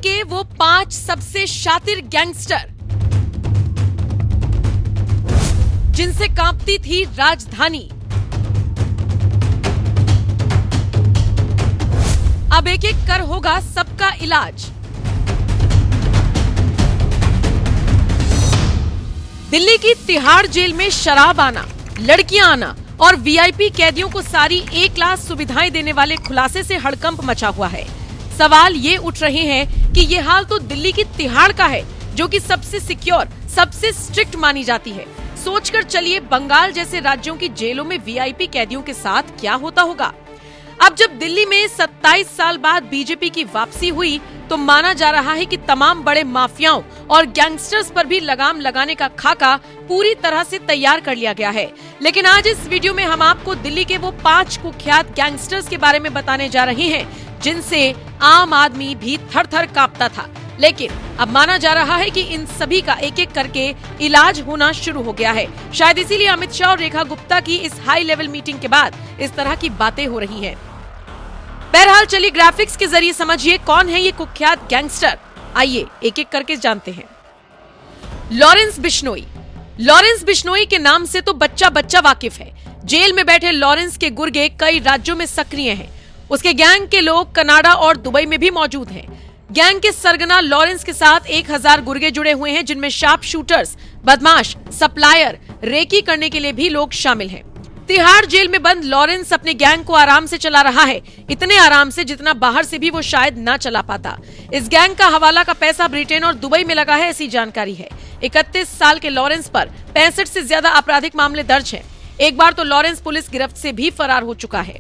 के वो 5 सबसे शातिर गैंगस्टर जिनसे कांपती थी राजधानी, अब एक एक कर होगा सबका इलाज। दिल्ली की तिहाड़ जेल में शराब आना, लड़कियां आना और वीआईपी कैदियों को सारी ए क्लास सुविधाएं देने वाले खुलासे से हड़कंप मचा हुआ है। सवाल ये उठ रहे हैं कि ये हाल तो दिल्ली की तिहाड़ का है, जो कि सबसे सिक्योर, सबसे स्ट्रिक्ट मानी जाती है। सोचकर चलिए बंगाल जैसे राज्यों की जेलों में वीआईपी कैदियों के साथ क्या होता होगा। अब जब दिल्ली में 27 साल बाद बीजेपी की वापसी हुई तो माना जा रहा है कि तमाम बड़े माफियाओं और गैंगस्टर्स पर भी लगाम लगाने का खाका पूरी तरह से तैयार कर लिया गया है। लेकिन आज इस वीडियो में हम आपको दिल्ली के वो 5 कुख्यात गैंगस्टर्स के बारे में बताने जा रहे हैं जिनसे आम आदमी भी थर थर कांपता था। लेकिन अब माना जा रहा है कि इन सभी का एक एक करके इलाज होना शुरू हो गया है। शायद इसीलिए अमित शाह और रेखा गुप्ता की इस हाई लेवल मीटिंग के बाद इस तरह की बातें हो रही हैं। बहरहाल चलिए ग्राफिक्स के जरिए समझिए कौन है ये कुख्यात गैंगस्टर। आइए एक एक करके जानते हैं। लॉरेंस बिश्नोई। लॉरेंस बिश्नोई के नाम से तो बच्चा बच्चा वाकिफ है। जेल में बैठे लॉरेंस के गुर्गे कई राज्यों में सक्रिय हैं। उसके गैंग के लोग कनाडा और दुबई में भी मौजूद हैं। गैंग के सरगना लॉरेंस के साथ 1000 गुर्गे जुड़े हुए हैं, जिनमें शार्प शूटर्स, बदमाश, सप्लायर, रेकी करने के लिए भी लोग शामिल हैं। तिहाड़ जेल में बंद लॉरेंस अपने गैंग को आराम से चला रहा है, इतने आराम से जितना बाहर से भी वो शायद ना चला पाता। इस गैंग का हवाला का पैसा ब्रिटेन और दुबई में लगा है, ऐसी जानकारी है। 31 साल के लॉरेंस पर 65 से ज्यादा आपराधिक मामले दर्ज हैं। एक बार तो लॉरेंस पुलिस गिरफ्त से भी फरार हो चुका है।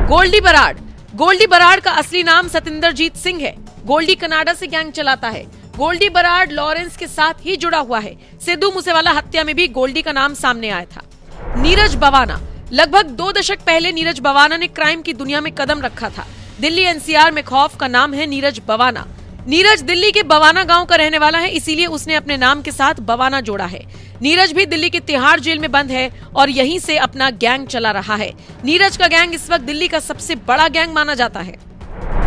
गोल्डी बराड़। गोल्डी बराड़ का असली नाम सतिंदरजीत सिंह है। गोल्डी कनाडा से गैंग चलाता है। गोल्डी बराड़ लॉरेंस के साथ ही जुड़ा हुआ है। सिद्धू मूसेवाला हत्या में भी गोल्डी का नाम सामने आया था। नीरज बवाना। लगभग 2 दशक पहले नीरज बवाना ने क्राइम की दुनिया में कदम रखा था। दिल्ली एनसीआर में खौफ का नाम है नीरज बवाना। नीरज दिल्ली के बवाना गांव का रहने वाला है, इसीलिए उसने अपने नाम के साथ बवाना जोड़ा है। नीरज भी दिल्ली के तिहाड़ जेल में बंद है और यहीं से अपना गैंग चला रहा है। नीरज का गैंग इस वक्त दिल्ली का सबसे बड़ा गैंग माना जाता है।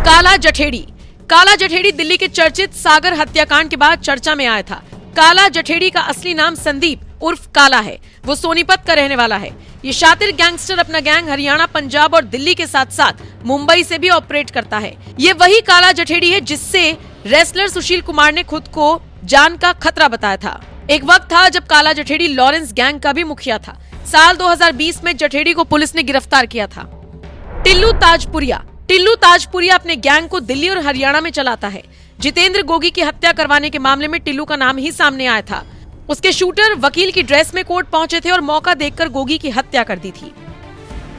काला जठेड़ी। काला जठेड़ी दिल्ली के चर्चित सागर हत्याकांड के बाद चर्चा में आया था। काला जठेड़ी का असली नाम संदीप उर्फ काला है। वो सोनीपत का रहने वाला है। ये शातिर गैंगस्टर अपना गैंग हरियाणा, पंजाब और दिल्ली के साथ साथ मुंबई से भी ऑपरेट करता है। ये वही काला जठेड़ी है जिससे रेसलर सुशील कुमार ने खुद को जान का खतरा बताया था। एक वक्त था जब काला जठेड़ी लॉरेंस गैंग का भी मुखिया था। साल 2020 में जठेड़ी को पुलिस ने गिरफ्तार किया था। टिल्लू ताजपुरिया। टिल्लू ताजपुरिया अपने गैंग को दिल्ली और हरियाणा में चलाता है। जितेंद्र गोगी की हत्या करवाने के मामले में टिल्लू का नाम ही सामने आया था। उसके शूटर वकील की ड्रेस में कोर्ट पहुंचे थे और मौका देखकर गोगी की हत्या कर दी थी।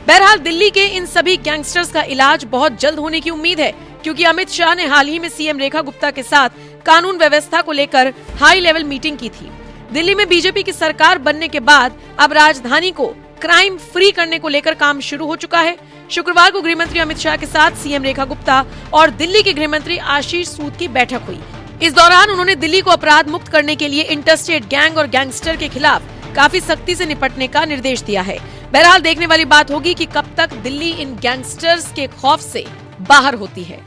बहरहाल दिल्ली के इन सभी गैंगस्टर्स का इलाज बहुत जल्द होने की उम्मीद है, क्योंकि अमित शाह ने हाल ही में सीएम रेखा गुप्ता के साथ कानून व्यवस्था को लेकर हाई लेवल मीटिंग की थी। दिल्ली में बीजेपी की सरकार बनने के बाद अब राजधानी को क्राइम फ्री करने को लेकर काम शुरू हो चुका है। शुक्रवार को गृहमंत्री अमित शाह के साथ सीएम रेखा गुप्ता और दिल्ली के गृहमंत्री आशीष सूद की बैठक हुई। इस दौरान उन्होंने दिल्ली को अपराध मुक्त करने के लिए इंटरस्टेट गैंग और गैंगस्टर के खिलाफ काफी सख्ती से निपटने का निर्देश दिया है। बहरहाल देखने वाली बात होगी कि कब तक दिल्ली इन गैंगस्टर्स के खौफ से बाहर होती है।